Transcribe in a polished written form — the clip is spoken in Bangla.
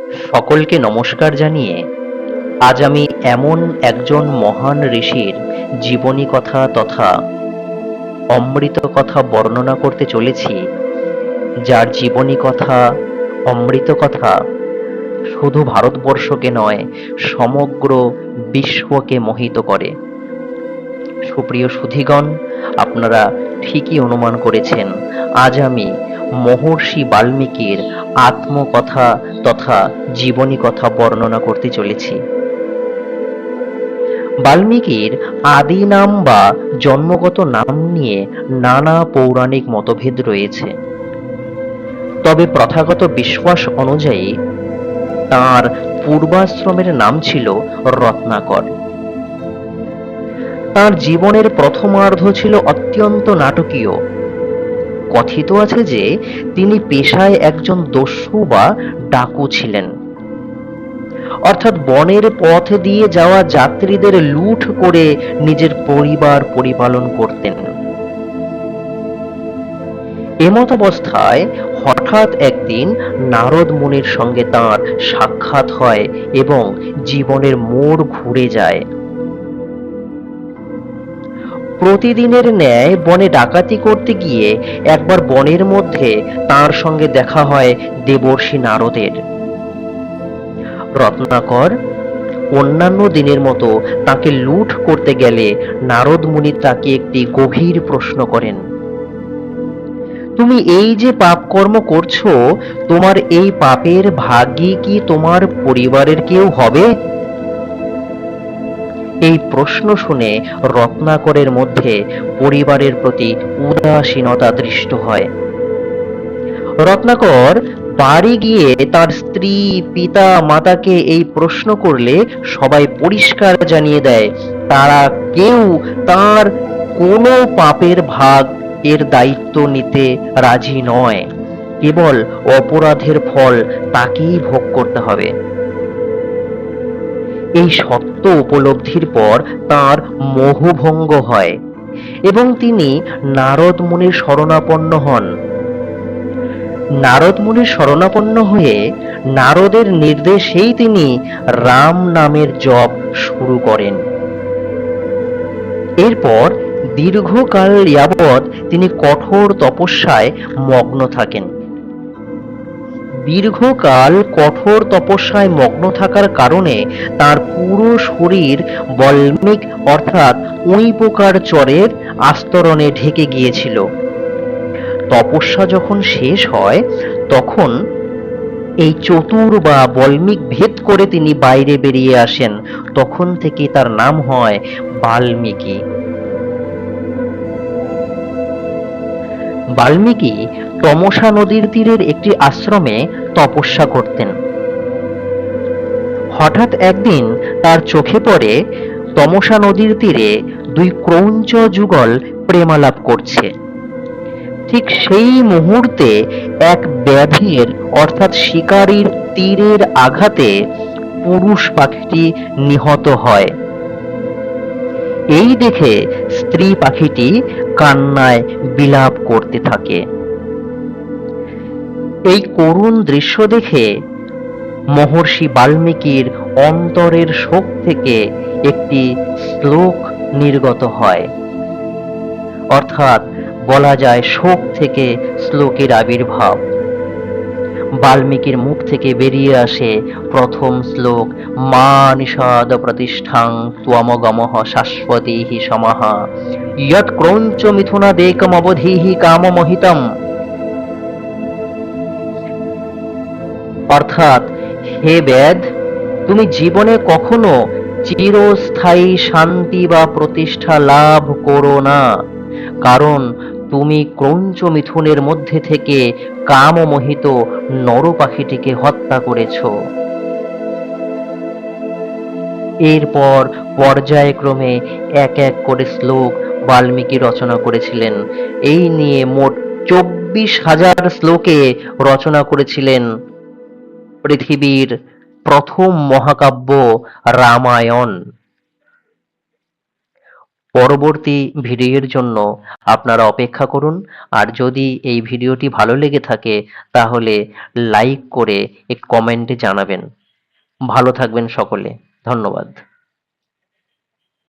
সকলকে নমস্কার জানিয়ে আজ আমি এমন একজন মহান ঋষির জীবনী কথা তথা অমৃত কথা বর্ণনা করতে চলেছি, যার জীবনী কথা, অমৃত কথা শুধু ভারতবর্ষকে নয়, সমগ্র বিশ্বকে মোহিত করে। সুপ্রিয় সুধীগণ, আপনারা ঠিকই অনুমান করেছেন, আজ আমি মহর্ষি বাল্মীকির আত্মকথা তথা জীবনী কথা বর্ণনা করতে চলেছি। বাল্মীকির আদি নাম বা জন্মগত নাম নিয়ে নানা পৌরাণিক মতভেদ রয়েছে। তবে প্রথাগত বিশ্বাস অনুযায়ী তাঁর পূর্বাশ্রমের নাম ছিল রত্নাকর। তাঁর জীবনের প্রথমার্ধ ছিল অত্যন্ত নাটকীয়। কথিত আছে যে তিনি পেশায় একজন দস্যু বা ডাকু ছিলেন, অর্থাৎ বনের পথ দিয়ে যাওয়া যাত্রীদের লুঠ করে নিজের পরিবার পরিপালন করতেন। এমতাবস্থায় হঠাৎ একদিন নারদ মুনির সঙ্গে তাঁর সাক্ষাৎ হয় এবং জীবনের মোড় ঘুরে যায়। প্রতিদিনের ন্যায় বনে ডাকাতি করতে গিয়ে একবার বনের মধ্যে তাঁর সঙ্গে দেখা হয় দেবর্ষি নারদের। রত্নাকর অন্যান্য দিনের মতো তাকে লুঠ করতে গেলে নারদ মুনি তাকে একটি গভীর প্রশ্ন করেন। তুমি এই যে পাপ কর্ম করছো, তোমার এই পাপের ভাগী কি তোমার পরিবারের কেউ হবে? এই প্রশ্ন শুনে রত্নাকরের মধ্যে পরিবারের প্রতি উদাসীনতা দৃষ্ট হয়। রত্নাকর বাড়ি গিয়ে তার স্ত্রী, পিতা, মাতাকে এই প্রশ্ন করলে সবাই পরিষ্কার জানিয়ে দেয় তারা কেউ তার কোনো পাপের ভাগ এর দায়িত্ব নিতে রাজি নয়। কেবল অপরাধের ফল তাকেই ভোগ করতে হবে। এই সত্য উপলব্ধির পর তাঁর মোহভঙ্গ হয় এবং তিনি নারদ মুনির শরণাপন্ন হন। নারদ মুনির শরণাপন্ন হয়ে নারদের নির্দেশেই তিনি রাম নামের জপ শুরু করেন। এরপর দীর্ঘকাল যাবৎ তিনি কঠোর তপস্যায় মগ্ন থাকেন। দীর্ঘকাল কঠোর তপস্যায় মগ্ন থাকার কারণে তার পুরো শরীর বল্মিক অর্থাৎ উঁই পোকার চরের আস্তরণে ঢেকে গিয়েছিল। তপস্যা যখন শেষ হয় তখন এই চতুর বা বল্মিক ভেদ করে তিনি বাইরে বেরিয়ে আসেন। তখন থেকে তার নাম হয় বাল্মীকি। বাল্মীকি তমসা নদীর তীরের একটি আশ্রমে তপস্যা করতেন। হঠাৎ একদিন তার চোখে পড়ে তমসা নদীর তীরে দুই ক্রৌঞ্চ যুগল প্রেমালাপ করছে। ঠিক সেই মুহূর্তে এক ব্যাধির অর্থাৎ শিকারীর তীরের আঘাতে পুরুষ পাখিটি নিহত হয়। এই দেখে স্ত্রী পাখিটি কান্নায় বিলাপ করতে থাকে। এই করুণ দৃশ্য দেখে মহর্ষি বাল্মীকির অন্তরের শোক থেকে একটি শ্লোক নির্গত হয়, অর্থাৎ বলা যায় শোক থেকে শ্লোকের আবির্ভাব। বাল্মীকির মুখ থেকে বেরিয়ে আসে প্রথম শ্লোক, মা নিষাদ প্রতিষ্ঠাং ত্বমগমঃ শাশ্বতীহি সমাহ ইয়ৎ ক্রৌঞ্চ মিথুনাদেকমবধীহি কামমোহিতম। অর্থাৎ, হে বেদ, তুমি জীবনে কখনো চিরস্থায়ী শান্তি বা প্রতিষ্ঠা লাভ করো না, কারণ তুমি ক্রৌঞ্চ মিথুনের মধ্যে থেকে কামমোহিত নর পাখিটিকে হত্যা করেছ। এরপর পর্যায়ক্রমে এক এক করে শ্লোক বাল্মীকি রচনা করেছিলেন। এই নিয়ে মোট 24,000 শ্লোকে রচনা করেছিলেন পৃথিবীর প্রথম মহাকাব্য রামায়ণ। পরবর্তী ভিডিওর জন্য আপনারা অপেক্ষা করুন। আর যদি এই ভিডিওটি ভালো লেগে থাকে তাহলে লাইক করে এক কমেন্টে জানাবেন। ভালো থাকবেন সকলে। ধন্যবাদ।